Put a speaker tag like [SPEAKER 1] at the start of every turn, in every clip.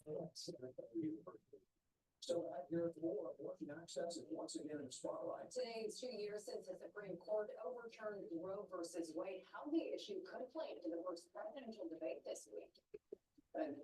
[SPEAKER 1] So at your floor, working access is once again in the spotlight.
[SPEAKER 2] Today is 2 years since the Supreme Court overturned Roe versus Wade. How the issue could play into the first presidential debate this week.
[SPEAKER 1] And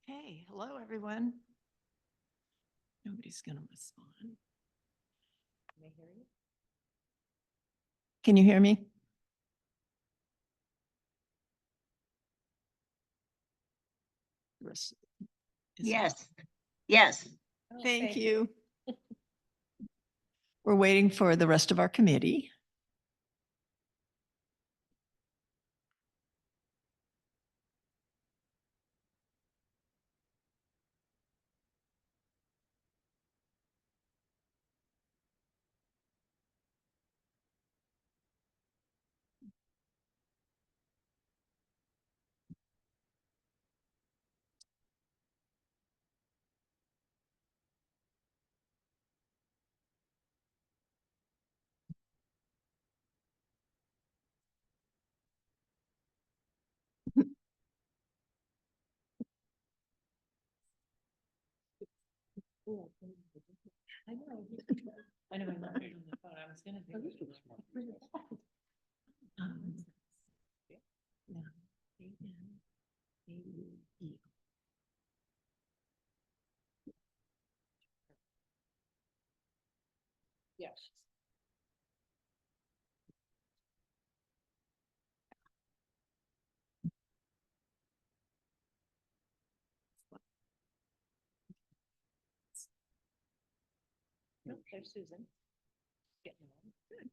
[SPEAKER 3] Okay, hello, everyone. Nobody's going to respond. Can they hear you? Can you hear me? Is-
[SPEAKER 4] Yes, yes.
[SPEAKER 3] Thank you. We're waiting for the rest of our committee. I know. I know. I'm not on the phone. I was gonna do it. Yeah. A-N-A-E. Yes. No, there's Susan. Getting along. Good.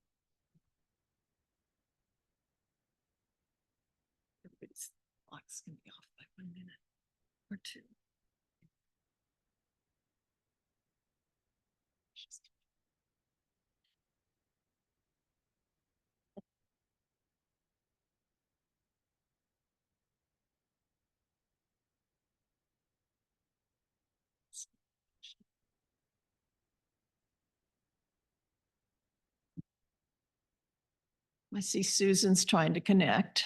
[SPEAKER 3] Everybody's clock's gonna be off by 1 minute or 2. I see Susan's trying to connect.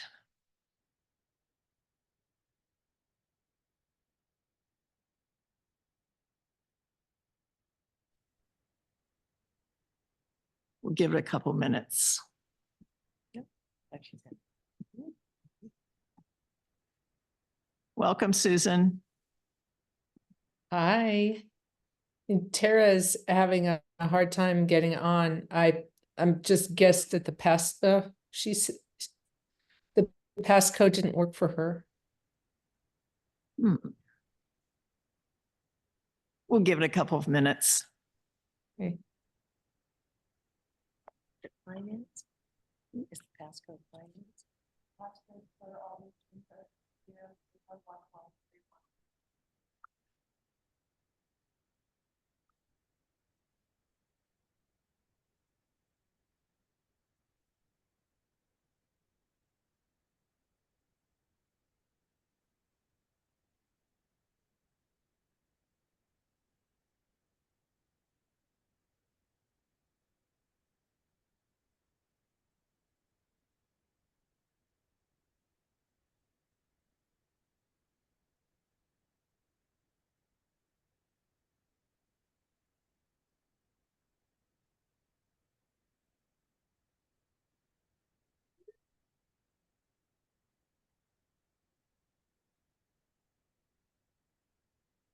[SPEAKER 3] We'll give it a couple minutes. Welcome, Susan.
[SPEAKER 5] Hi. And Tara's having a hard time getting on. I'm just guessed that the the passcode didn't work for her.
[SPEAKER 3] Hmm. We'll give it a couple of minutes.
[SPEAKER 5] Okay.
[SPEAKER 3] Finance? Is the passcode finance? Passcode for all these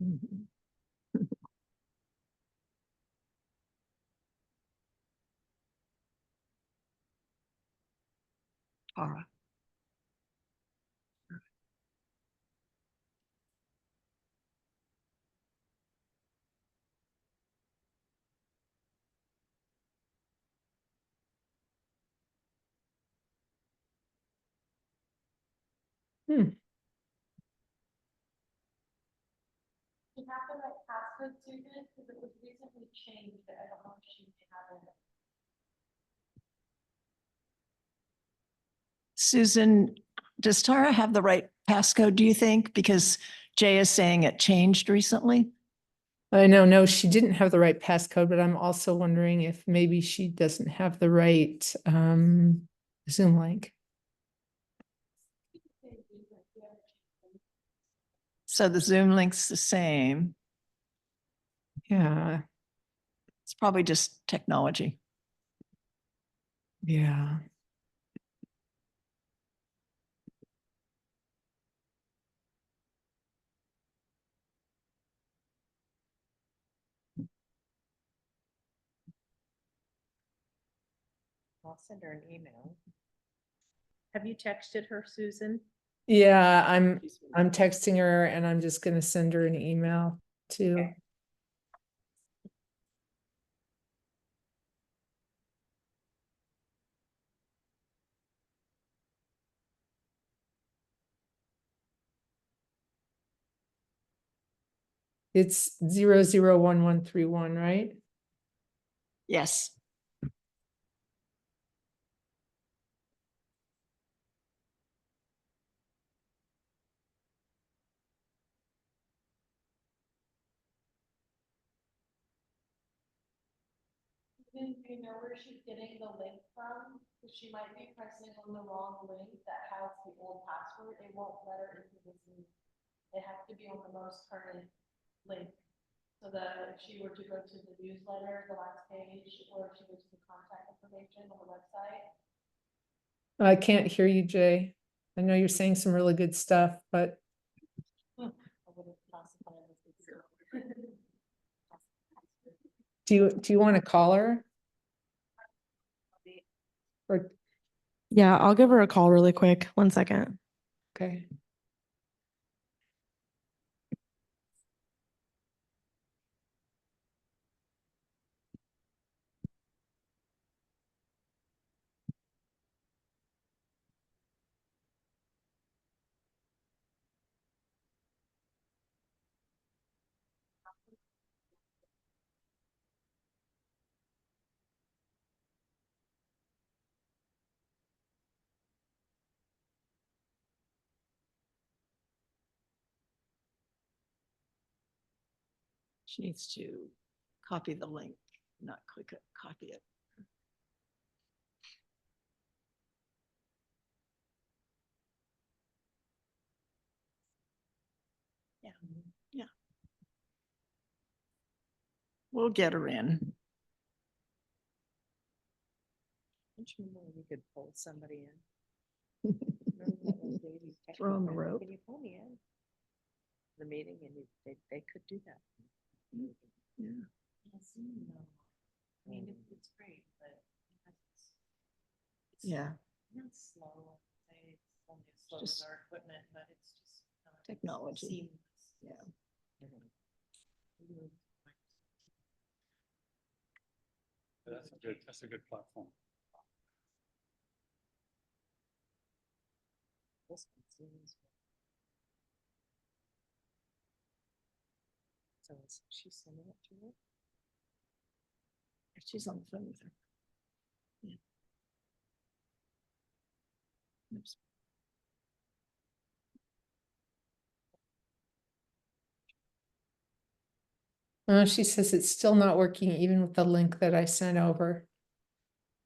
[SPEAKER 3] Mhm. Tara.
[SPEAKER 5] Hmm.
[SPEAKER 3] You have the right password, Susan, because it was recently changed. I don't know if she have it. Susan, does Tara have the right passcode, do you think? Because Jay is saying it changed recently.
[SPEAKER 5] I know, no, she didn't have the right passcode, but I'm also wondering if maybe she doesn't have the right Zoom link.
[SPEAKER 3] So the Zoom link's the same.
[SPEAKER 5] Yeah,
[SPEAKER 3] It's probably just technology.
[SPEAKER 5] yeah.
[SPEAKER 6] I'll send her an email. Have you texted her, Susan?
[SPEAKER 5] Yeah, I'm texting her and I'm just gonna send her an email too.
[SPEAKER 6] Okay.
[SPEAKER 5] It's 001131, right?
[SPEAKER 3] Yes.
[SPEAKER 6] Do you know where she's getting the link from? Because she might be pressing on the wrong link that has the old password. It won't let her into this. It has to be on the most current link. So that if she were to go to the newsletter, the last page, or if she goes to the contact information on the website.
[SPEAKER 5] I can't hear you, Jay. I know you're saying some really good stuff, but
[SPEAKER 6] I would have classified it as zero.
[SPEAKER 5] do you want to call her? Or,
[SPEAKER 7] Yeah, I'll give her a call really quick. 1 second.
[SPEAKER 5] okay.
[SPEAKER 3] She needs to copy the link, not click it, copy it. We'll get her in.
[SPEAKER 8] You could pull somebody in. Remember that old lady texted
[SPEAKER 3] Throw 'em a
[SPEAKER 8] me,
[SPEAKER 3] rope.
[SPEAKER 8] "Can you pull me in?" The meeting and they could do that.
[SPEAKER 3] Yeah.
[SPEAKER 6] I mean, it's great, but it's
[SPEAKER 3] Yeah,
[SPEAKER 6] not slow. I'd say it's only as slow
[SPEAKER 3] Just
[SPEAKER 6] as our equipment, but it's just
[SPEAKER 3] technology.
[SPEAKER 6] seamless.
[SPEAKER 3] Yeah.
[SPEAKER 9] That's a good platform.
[SPEAKER 8] So is she sending it to her?
[SPEAKER 3] She's on the phone with her. Yeah. Oops.
[SPEAKER 5] She says it's still not working even with the link that I sent over.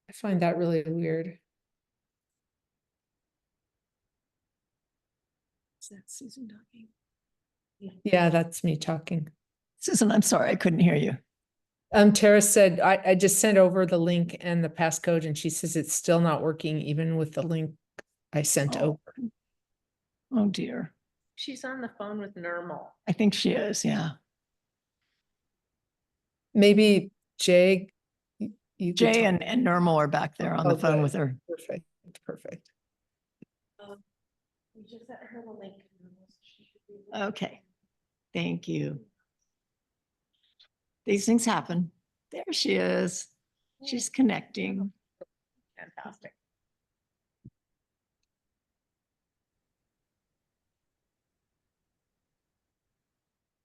[SPEAKER 5] I find that really weird.
[SPEAKER 3] Is that Susan talking?
[SPEAKER 5] Yeah, that's me talking.
[SPEAKER 3] Susan, I'm sorry, I couldn't hear you.
[SPEAKER 5] Tara said, I just sent over the link and the passcode and she says it's still not working even with the link I sent
[SPEAKER 3] Oh.
[SPEAKER 5] over.
[SPEAKER 3] Oh dear.
[SPEAKER 8] She's on the phone with Normal.
[SPEAKER 3] I think she is, yeah.
[SPEAKER 5] Maybe Jay. You could
[SPEAKER 3] Jay
[SPEAKER 5] talk-
[SPEAKER 3] and Normal are back there on the
[SPEAKER 5] Oh,
[SPEAKER 3] phone
[SPEAKER 5] good.
[SPEAKER 3] with her.
[SPEAKER 5] Perfect, perfect.
[SPEAKER 6] We just sent her the link. She should be able to-
[SPEAKER 3] Okay, thank you. These things happen. There she is. She's connecting.
[SPEAKER 8] Fantastic.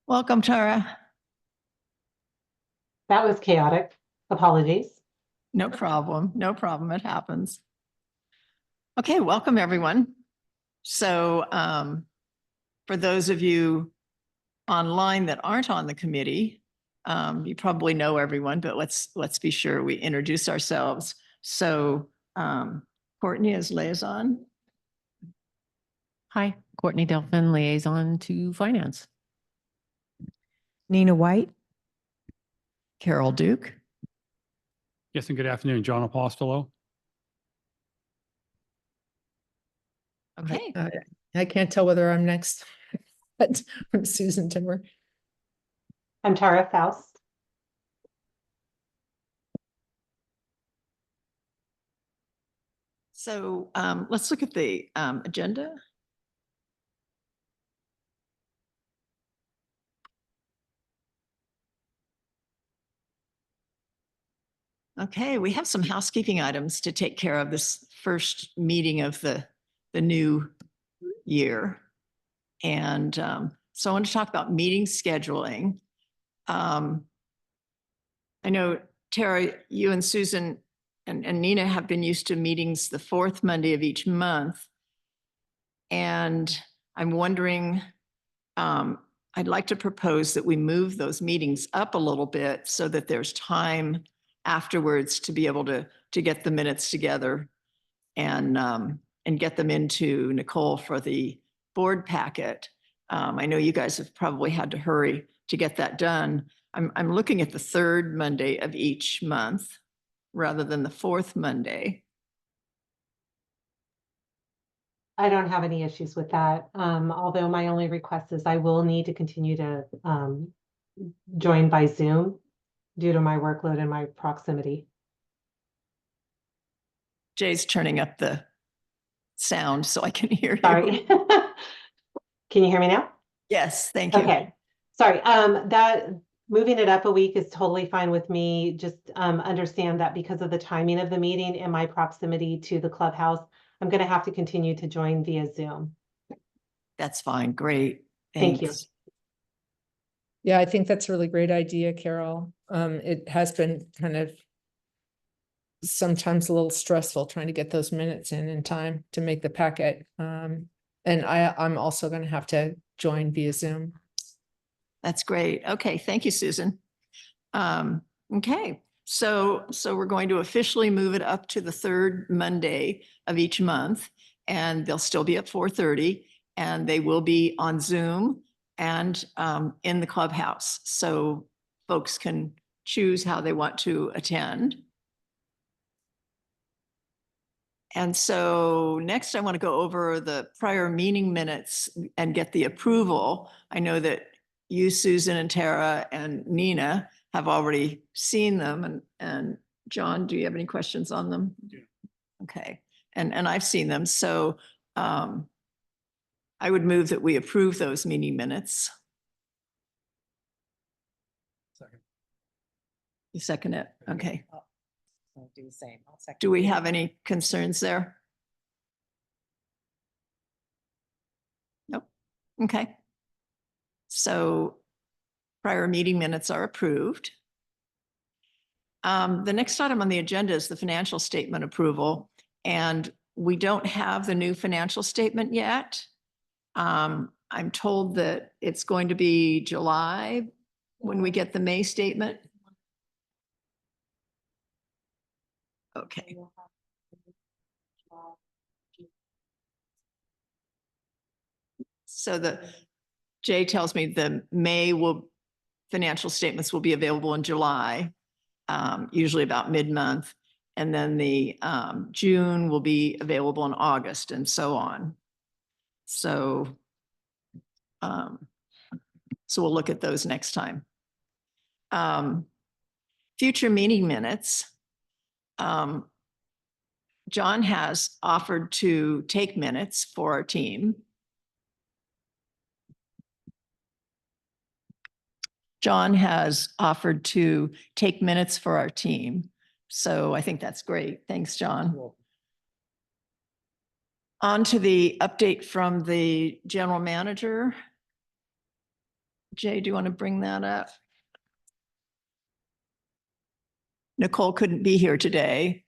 [SPEAKER 3] Welcome, Tara.
[SPEAKER 10] That was chaotic. Apologies.
[SPEAKER 3] No problem, no problem. It happens. Okay, welcome, everyone. So for those of you online that aren't on the committee, you probably know everyone, but let's be sure we introduce ourselves. So Courtney is liaison.
[SPEAKER 11] Hi, Courtney Delphin, liaison to finance.
[SPEAKER 7] Nina White.
[SPEAKER 3] Carol Duke.
[SPEAKER 9] Yes, and good afternoon, John Apostolo.
[SPEAKER 3] Okay,
[SPEAKER 5] I can't tell whether I'm next, but I'm Susan Timmer.
[SPEAKER 10] I'm Tara Faust.
[SPEAKER 3] so let's look at the agenda. Okay, we have some housekeeping items to take care of this first meeting of the new year. And so I want to talk about meeting scheduling. I know, Tara, you and Susan and Nina have been used to meetings the fourth Monday of each month. And I'm wondering, I'd like to propose that we move those meetings up a little bit so that there's time afterwards to be able to get the minutes together and get them into Nicole for the board packet. I know you guys have probably had to hurry to get that done. I'm looking at the third Monday of each month rather than the fourth Monday.
[SPEAKER 10] I don't have any issues with that. Although my only request is I will need to continue to join by Zoom due to my workload and my proximity.
[SPEAKER 3] Jay's turning up the sound so I can hear you.
[SPEAKER 10] Sorry. Can you hear me now?
[SPEAKER 3] Yes, thank you.
[SPEAKER 10] Okay. Sorry. That moving it up a week is totally fine with me. Just understand that because of the timing of the meeting and my proximity to the clubhouse, I'm going to have to continue to join via Zoom.
[SPEAKER 3] That's fine. Great.
[SPEAKER 10] Thank you.
[SPEAKER 3] Thanks.
[SPEAKER 5] Yeah, I think that's a really great idea, Carol. It has been kind of sometimes a little stressful trying to get those minutes in time to make the packet. And I'm also going to have to join via Zoom.
[SPEAKER 3] That's great. Okay, thank you, Susan. Okay, so we're going to officially move it up to the third Monday of each month, and they'll still be at 4:30, and they will be on Zoom. and in the clubhouse. So folks can choose how they want to attend. And so next I want to go over the prior meeting minutes and get the approval. I know that you, Susan and Tara and Nina have already seen them. And John, do you have any questions on them?
[SPEAKER 9] Yeah.
[SPEAKER 3] Okay. And I've seen them. So I would move that we approve those meeting minutes.
[SPEAKER 9] Second.
[SPEAKER 3] You second it? Okay.
[SPEAKER 8] I'll do the same. I'll second.
[SPEAKER 3] Do we have any concerns there? Nope. Okay. So prior meeting minutes are approved. The next item on the agenda is the financial statement approval, and we don't have the new financial statement yet. I'm told that it's going to be July when we get the May statement. Okay. So Jay tells me the financial statements will be available in July, usually about mid-month. And then the June will be available in August and so on. So we'll look at those next time. Future meeting minutes. John has offered to take minutes for our team. John has offered to take minutes for our team. So I think that's great. Thanks, John. On to the update from the general manager. Jay, do you want to bring that up? Nicole couldn't be here today,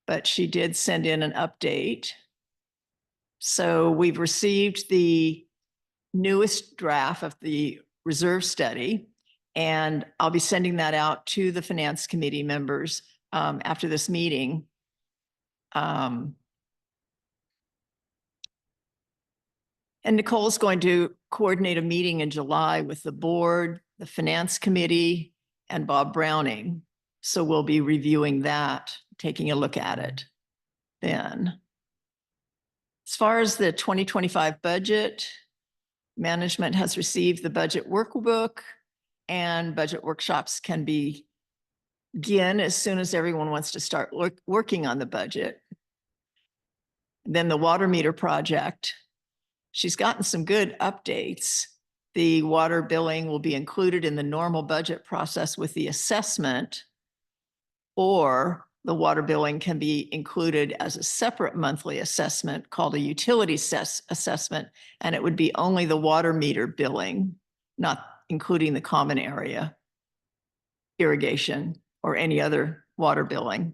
[SPEAKER 3] but she did send in an update. So we've received the newest draft of the reserve study, and I'll be sending that out to the finance committee members after this meeting. And Nicole's going to coordinate a meeting in July with the board, the finance committee, and Bob Browning. So we'll be reviewing that, taking a look at it then. As far as the 2025 budget, management has received the budget workbook, and budget workshops can begin as soon as everyone wants to start working on the budget. Then the water meter project, she's gotten some good updates. The water billing will be included in the normal budget process with the assessment, or the water billing can be included as a separate monthly assessment called a utility assessment, and it would be only the water meter billing, not including the common area, irrigation, or any other water billing.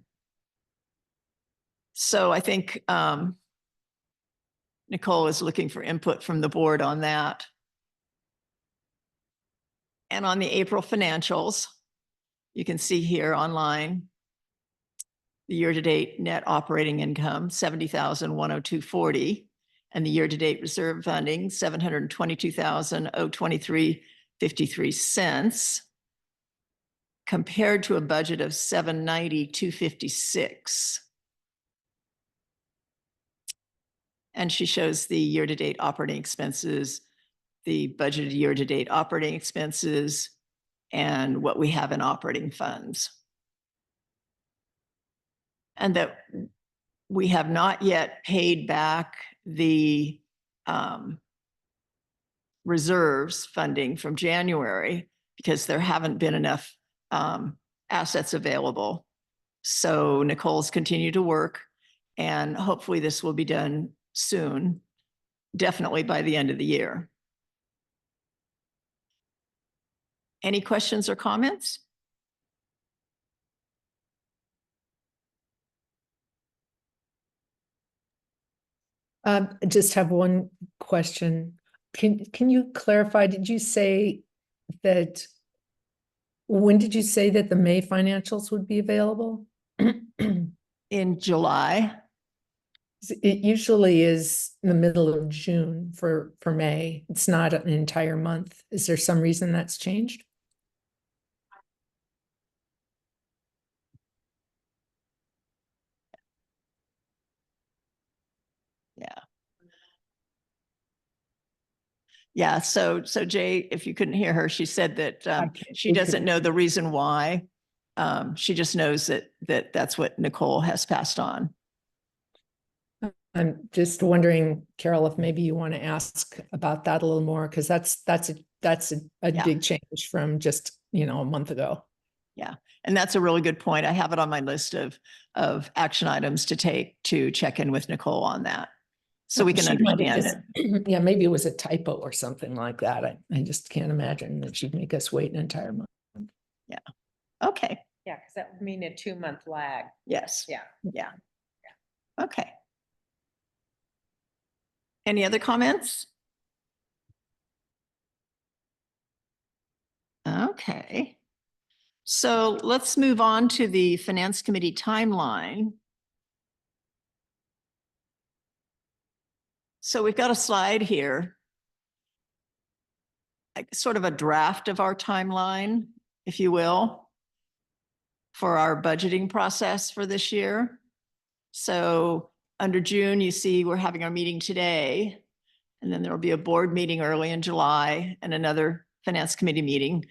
[SPEAKER 3] So I think Nicole is looking for input from the board on that. And on the April financials, you can see here online, the year-to-date net operating income, $70,102.40, and the year-to-date reserve funding, $722,023.53, compared to a budget of $790,256. And she shows the year-to-date operating expenses, the budgeted year-to-date operating expenses, and what we have in operating funds. And that we have not yet paid back the reserves funding from January because there haven't been enough assets available. So Nicole's continued to work, and hopefully this will be done soon, definitely by the end of the year. Any questions or comments?
[SPEAKER 5] I just have one question. Can you clarify, did you say that, when did you say that the May financials would be available?
[SPEAKER 3] In July.
[SPEAKER 5] It usually is the middle of June for May. It's not an entire month. Is there some reason that's changed?
[SPEAKER 3] Yeah. Yeah, so Jay, if you couldn't hear her, she said that she doesn't know the reason why. She just knows that that's what Nicole has passed on.
[SPEAKER 5] I'm just wondering, Carol, if maybe you want to ask about that a little more, because that's a
[SPEAKER 3] Yeah.
[SPEAKER 5] big change from just, a month ago.
[SPEAKER 3] Yeah, and that's a really good point. I have it on my list of action items to take to check in with Nicole on that. So we can
[SPEAKER 5] She might have
[SPEAKER 3] understand it.
[SPEAKER 5] just- Yeah, maybe it was a typo or something like that. I just can't imagine that she'd make us wait an entire month.
[SPEAKER 3] Okay,
[SPEAKER 8] Yeah, because that would mean a 2-month lag.
[SPEAKER 3] yes.
[SPEAKER 8] Yeah.
[SPEAKER 3] Yeah. Okay. Any other comments? Okay. So let's move on to the Finance Committee timeline. So we've got a slide here, like sort of a draft of our timeline, if you will, for our budgeting process for this year. So under June, you see we're having our meeting today, and then there will be a board meeting early in July and another Finance Committee meeting.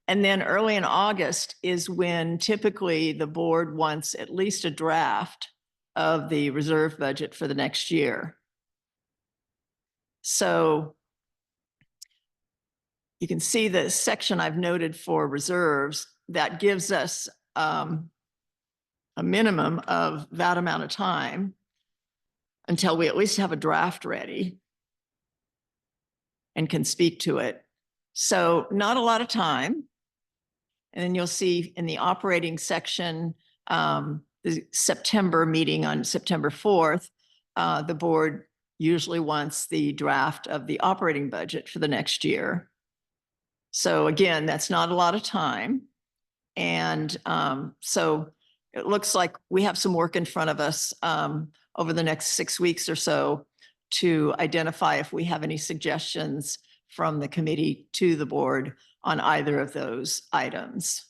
[SPEAKER 3] And then early in August is when typically the board wants at least a draft of the reserve budget for the next year. So you can see the section I've noted for reserves that gives us a minimum of that amount of time until we at least have a draft ready and can speak to it. So not a lot of time. And then you'll see in the operating section, the September meeting on September 4th, the board usually wants the draft of the operating budget for the next year. So again, that's not a lot of time. And so it looks like we have some work in front of us over the next 6 weeks or so to identify if we have any suggestions from the committee to the board on either of those items.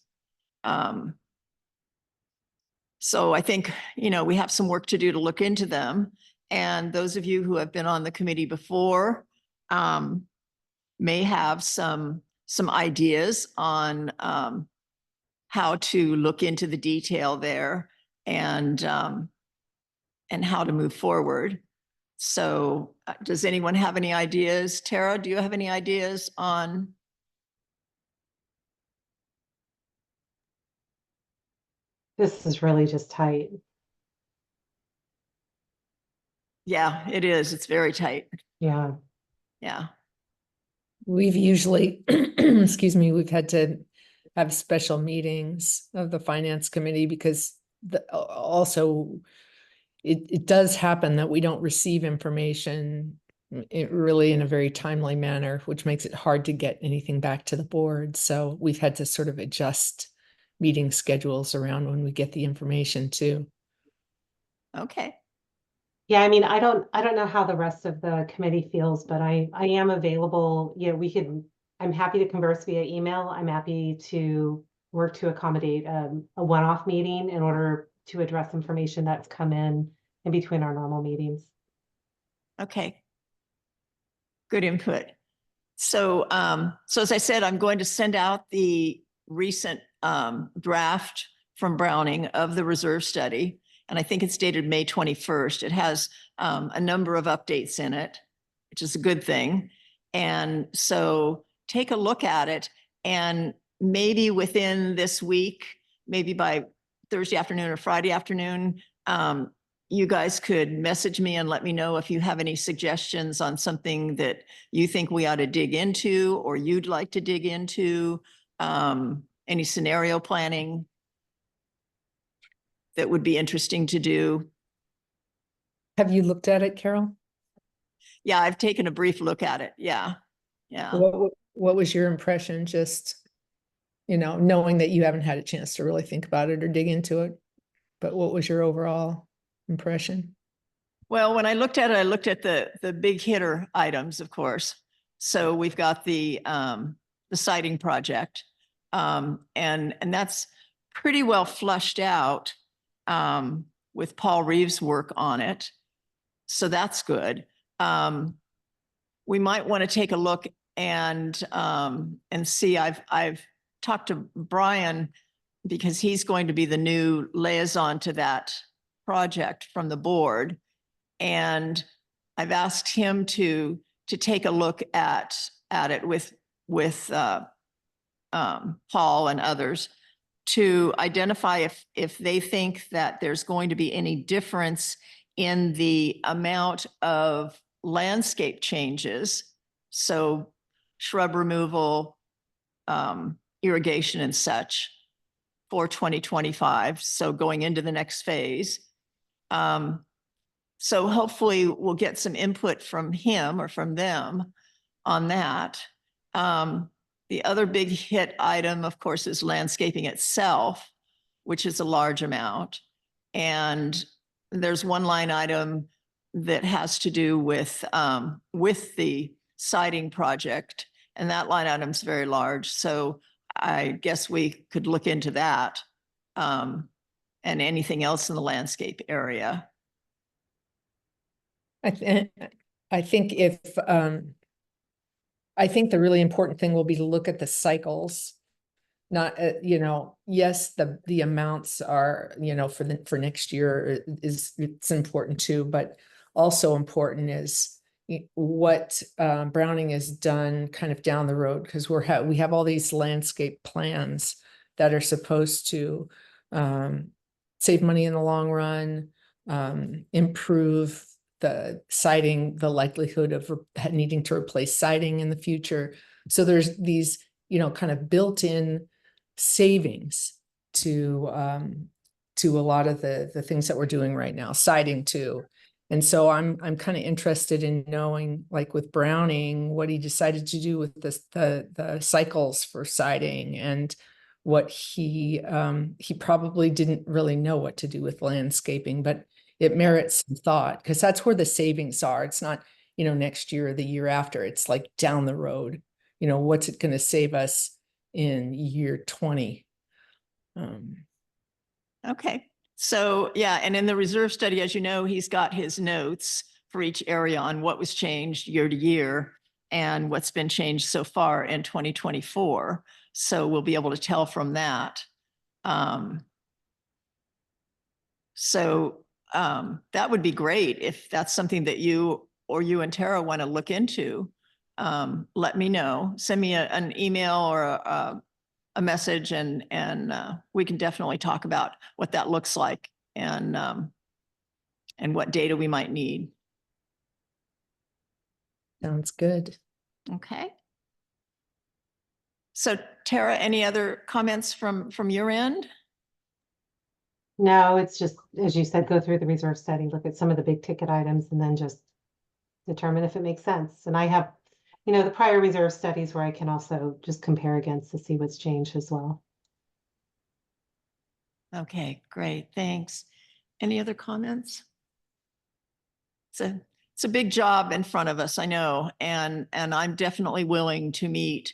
[SPEAKER 3] So I think, we have some work to do to look into them. And those of you who have been on the committee before may have some ideas on how to look into the detail there and how to move forward. So does anyone have any ideas? Tara, do you have any ideas on?
[SPEAKER 10] This is really just tight.
[SPEAKER 3] Yeah, it is. It's very tight.
[SPEAKER 10] Yeah.
[SPEAKER 3] Yeah.
[SPEAKER 5] We've usually, excuse me, we've had to have special meetings of the finance committee because also it does happen that we don't receive information really in a very timely manner, which makes it hard to get anything back to the board. So we've had to sort of adjust meeting schedules around when we get the information too.
[SPEAKER 3] Okay.
[SPEAKER 10] Yeah, I mean, I don't know how the rest of the committee feels, but I am available. I'm happy to converse via email. I'm happy to work to accommodate a one-off meeting in order to address information that's come in between our normal meetings.
[SPEAKER 3] Okay. Good input. So, so as I said, I'm going to send out the recent draft from Browning of the reserve study. And I think it's dated May 21st. It has a number of updates in it, which is a good thing. And so take a look at it, and maybe within this week, maybe by Thursday afternoon or Friday afternoon, you guys could message me and let me know if you have any suggestions on something that you think we ought to dig into or you'd like to dig into, any scenario planning that would be interesting to do.
[SPEAKER 5] Have you looked at it, Carol?
[SPEAKER 3] Yeah, I've taken a brief look at it. Yeah. Yeah.
[SPEAKER 5] What was your impression, just, knowing that you haven't had a chance to really think about it or dig into it? But what was your overall impression?
[SPEAKER 3] Well, when I looked at it, I looked at the big hitter items, of course. So we've got the siding project. And that's pretty well flushed out with Paul Reeves' work on it. So that's good. We might want to take a look and see. I've talked to Brian because he's going to be the new liaison to that project from the board. And I've asked him to take a look at it with Paul and others to identify if they think that there's going to be any difference in the amount of landscape changes. So shrub removal, irrigation and such for 2025. So going into the next phase. So hopefully we'll get some input from him or from them on that. The other big hit item, of course, is landscaping itself, which is a large amount. And there's one line item that has to do with the siding project, and that line item's very large. So I guess we could look into that and anything else in the landscape area.
[SPEAKER 5] I think I think the really important thing will be to look at the cycles. Not, yes, the amounts are, for next year it's important too, but also important is what Browning has done kind of down the road, because we have all these landscape plans that are supposed to save money in the long run, improve the siding, the likelihood of needing to replace siding in the future. So there's these, kind of built-in savings to a lot of the things that we're doing right now, siding too. And so I'm kind of interested in knowing, like with Browning, what he decided to do with the cycles for siding, and what he probably didn't really know what to do with landscaping, but it merits some thought, because that's where the savings are. It's not, next year or the year after. It's like down the road. What's it going to save us in year 20?
[SPEAKER 3] Okay. So yeah, and in the reserve study, as you know, he's got his notes for each area on what was changed year to year and what's been changed so far in 2024. So we'll be able to tell from that. That would be great if that's something that you and Tara want to look into. Let me know. Send me an email or a message, and we can definitely talk about what that looks like and what data we might need.
[SPEAKER 5] Sounds good.
[SPEAKER 3] Okay. So Tara, any other comments from your end?
[SPEAKER 10] No, it's just, as you said, go through the reserve study, look at some of the big ticket items, and then just determine if it makes sense. And I have, the prior reserve studies where I can also just compare against to see what's changed as well.
[SPEAKER 3] Okay, great. Thanks. Any other comments? It's a big job in front of us, I know, and I'm definitely willing to meet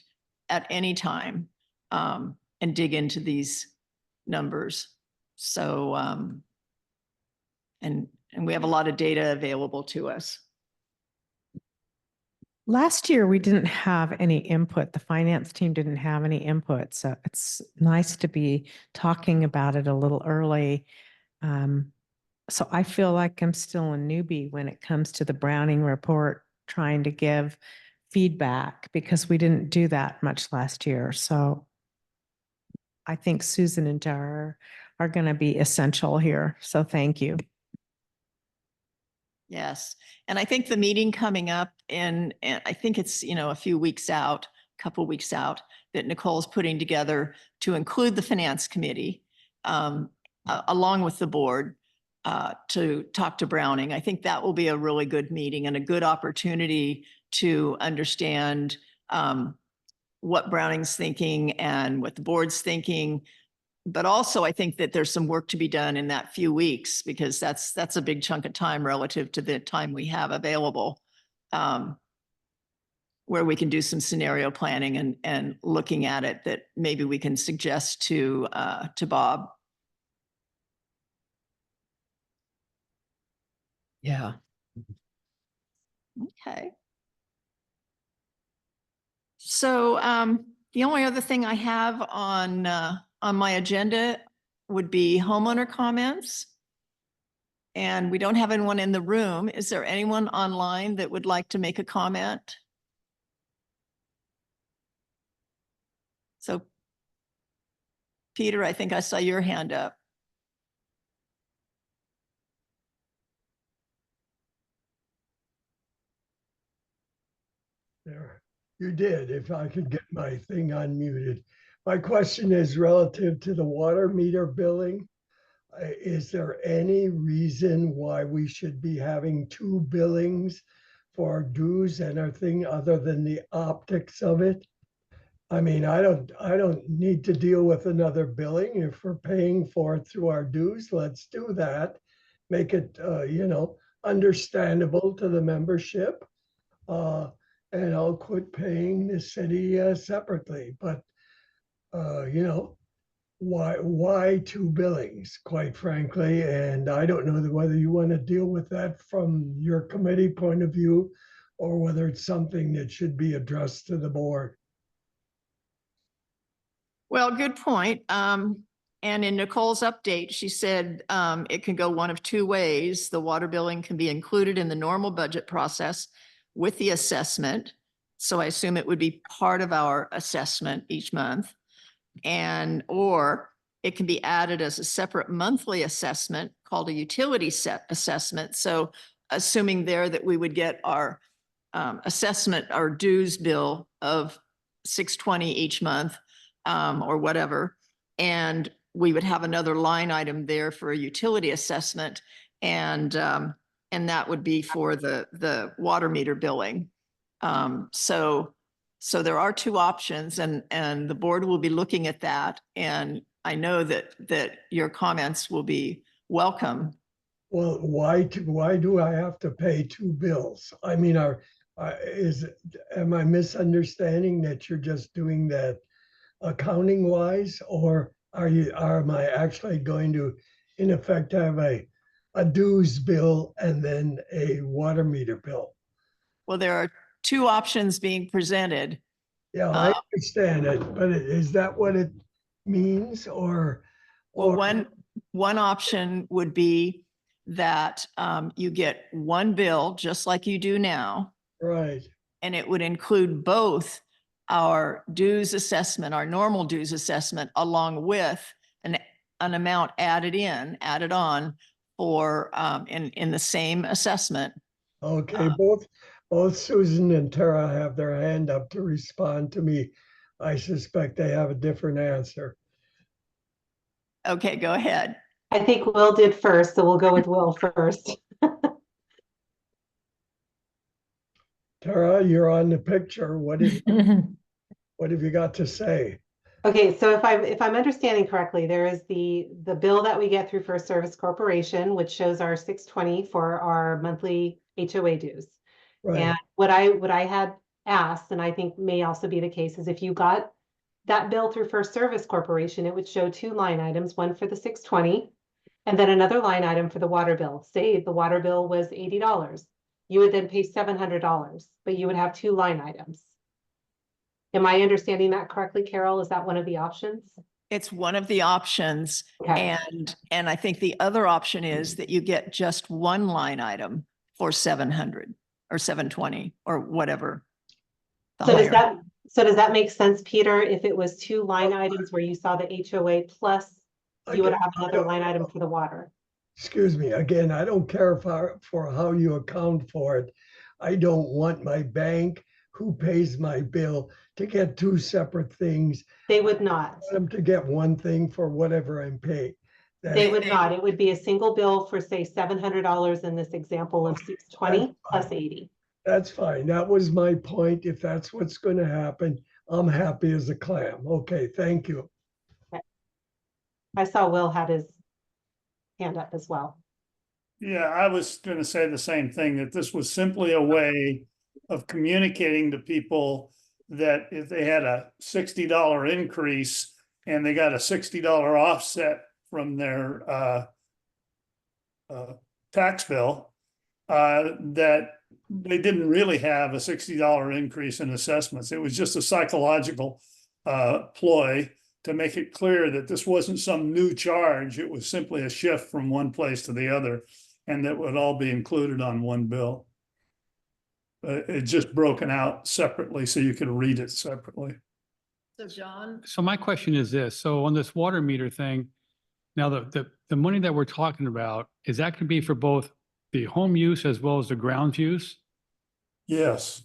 [SPEAKER 3] at any time and dig into these numbers. So, and we have a lot of data available to us.
[SPEAKER 12] Last year, we didn't have any input. The finance team didn't have any input. So it's nice to be talking about it a little early. So I feel like I'm still a newbie when it comes to the Browning report, trying to give feedback, because we didn't do that much last year. So I think Susan and Tara are going to be essential here. So thank you.
[SPEAKER 3] Yes. And I think the meeting coming up and I think it's, a few weeks out, a couple weeks out, that Nicole's putting together to include the finance committee along with the board to talk to Browning. I think that will be a really good meeting and a good opportunity to understand what Browning's thinking and what the board's thinking, but also I think that there's some work to be done in that few weeks because that's a big chunk of time relative to the time we have available. Where we can do some scenario planning and looking at it that maybe we can suggest to Bob.
[SPEAKER 5] Yeah.
[SPEAKER 3] Okay. So the only other thing I have on my agenda would be homeowner comments. And we don't have anyone in the room. Is there anyone online that would like to make a comment? So Peter, I think I saw your hand up.
[SPEAKER 13] There, you did, if I could get my thing unmuted. My question is relative to the water meter billing. Is there any reason why we should be having two billings for dues and everything other than the optics of it? I mean, I don't need to deal with another billing. If we're paying for it through our dues, let's do that. Make it, understandable to the membership. And I'll quit paying the city separately. But, why two billings, quite frankly? And I don't know whether you want to deal with that from your committee point of view or whether it's something that should be addressed to the board.
[SPEAKER 3] Well, good point. And in Nicole's update, she said it can go one of two ways. The water billing can be included in the normal budget process with the assessment. So I assume it would be part of our assessment each month. Or it can be added as a separate monthly assessment called a utility set assessment. So assuming there that we would get our assessment, our dues bill of $620 each month or whatever. And we would have another line item there for a utility assessment. And that would be for the water meter billing. So there are two options and the board will be looking at that. And I know that your comments will be welcome.
[SPEAKER 13] Well, why do I have to pay two bills? I mean, am I misunderstanding that you're just doing that accounting wise, or am I actually going to, in effect, have a dues bill and then a water meter bill?
[SPEAKER 3] Well, there are two options being presented.
[SPEAKER 13] Yeah, I understand it, but is that what it means, or?
[SPEAKER 3] Well, one option would be that you get one bill just like you do now.
[SPEAKER 13] Right.
[SPEAKER 3] And it would include both our dues assessment, our normal dues assessment, along with an amount added on for in the same assessment.
[SPEAKER 13] Okay, both Susan and Tara have their hand up to respond to me. I suspect they have a different answer.
[SPEAKER 3] Okay, go ahead.
[SPEAKER 10] I think Will did first, so we'll go with Will first.
[SPEAKER 13] Tara, you're on the picture. What have you got to say?
[SPEAKER 10] Okay, so if I'm understanding correctly, there is the bill that we get through First Service Corporation, which shows our $620 for our monthly HOA dues.
[SPEAKER 13] Right.
[SPEAKER 10] And what I had asked, and I think may also be the case, is if you got that bill through First Service Corporation, it would show two line items, one for the $620 and then another line item for the water bill. Say the water bill was $80. You would then pay $700, but you would have two line items. Am I understanding that correctly, Carol? Is that one of the options?
[SPEAKER 3] It's one of the options.
[SPEAKER 10] Okay.
[SPEAKER 3] And I think the other option is that you get just one line item for 700 or 720 or whatever.
[SPEAKER 10] So does that make sense, Peter? If it was two line items where you saw the HOA plus you would have another line item for the water.
[SPEAKER 13] Excuse me, again, I don't care for how you account for it. I don't want my bank who pays my bill to get two separate things.
[SPEAKER 10] They would not.
[SPEAKER 13] I want them to get one thing for whatever I'm paying.
[SPEAKER 10] They would not. It would be a single bill for, say, $700 in this example of $620 plus $80.
[SPEAKER 13] That's fine. That was my point. If that's what's going to happen, I'm happy as a clam. Okay, thank you.
[SPEAKER 10] I saw Will had his hand up as well.
[SPEAKER 14] Yeah, I was going to say the same thing, that this was simply a way of communicating to people that if they had a $60 increase and they got a $60 offset from their tax bill, that they didn't really have a $60 increase in assessments. It was just a psychological ploy to make it clear that this wasn't some new charge. It was simply a shift from one place to the other, and that would all be included on one bill. It's just broken out separately so you could read it separately.
[SPEAKER 3] So John,
[SPEAKER 9] So my question is this, so on this water meter thing, now the money that we're talking about, is that gonna be for both the home use as well as the grounds use?
[SPEAKER 14] Yes.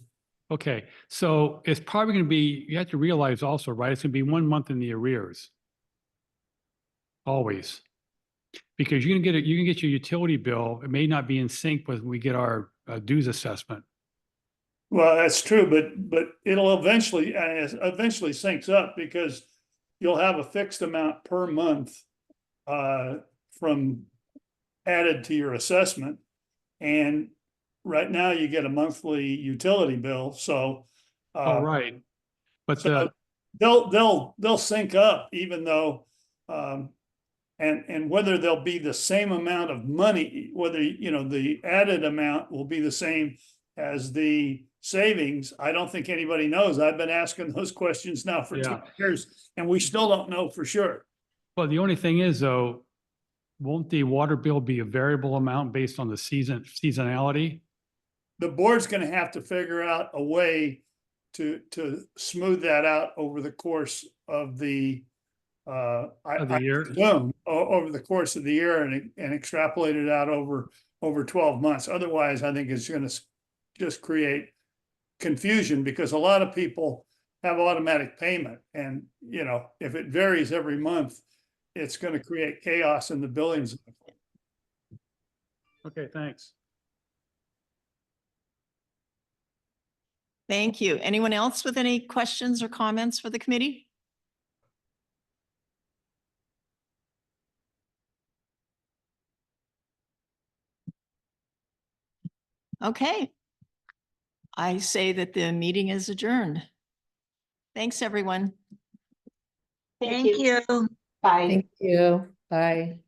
[SPEAKER 9] Okay, so it's probably gonna be, you have to realize also, right, it's gonna be 1 month in the arrears. Always. Because you can get your utility bill, it may not be in sync with when we get our dues assessment.
[SPEAKER 14] Well, that's true, but it'll eventually syncs up because you'll have a fixed amount per month from added to your assessment. And right now you get a monthly utility bill, so.
[SPEAKER 9] Oh, right. But
[SPEAKER 14] So they'll sync up even though, and whether they'll be the same amount of money, whether, you know, the added amount will be the same as the savings, I don't think anybody knows. I've been asking those questions now for 2 years and we still don't know for sure.
[SPEAKER 9] well, the only thing is though, won't the water bill be a variable amount based on the seasonality?
[SPEAKER 14] The board's gonna have to figure out a way to smooth that out over the course of the
[SPEAKER 9] Of the year?
[SPEAKER 14] over the course of the year and extrapolate it out over 12 months. Otherwise, I think it's gonna just create confusion because a lot of people have automatic payment. And, you know, if it varies every month, it's gonna create chaos in the billings.
[SPEAKER 9] Okay, thanks.
[SPEAKER 3] thank you. Anyone else with any questions or comments for the committee? Okay. I say that the meeting is adjourned. Thanks, everyone.
[SPEAKER 4] Thank you.
[SPEAKER 10] Bye.
[SPEAKER 5] Thank you. Bye.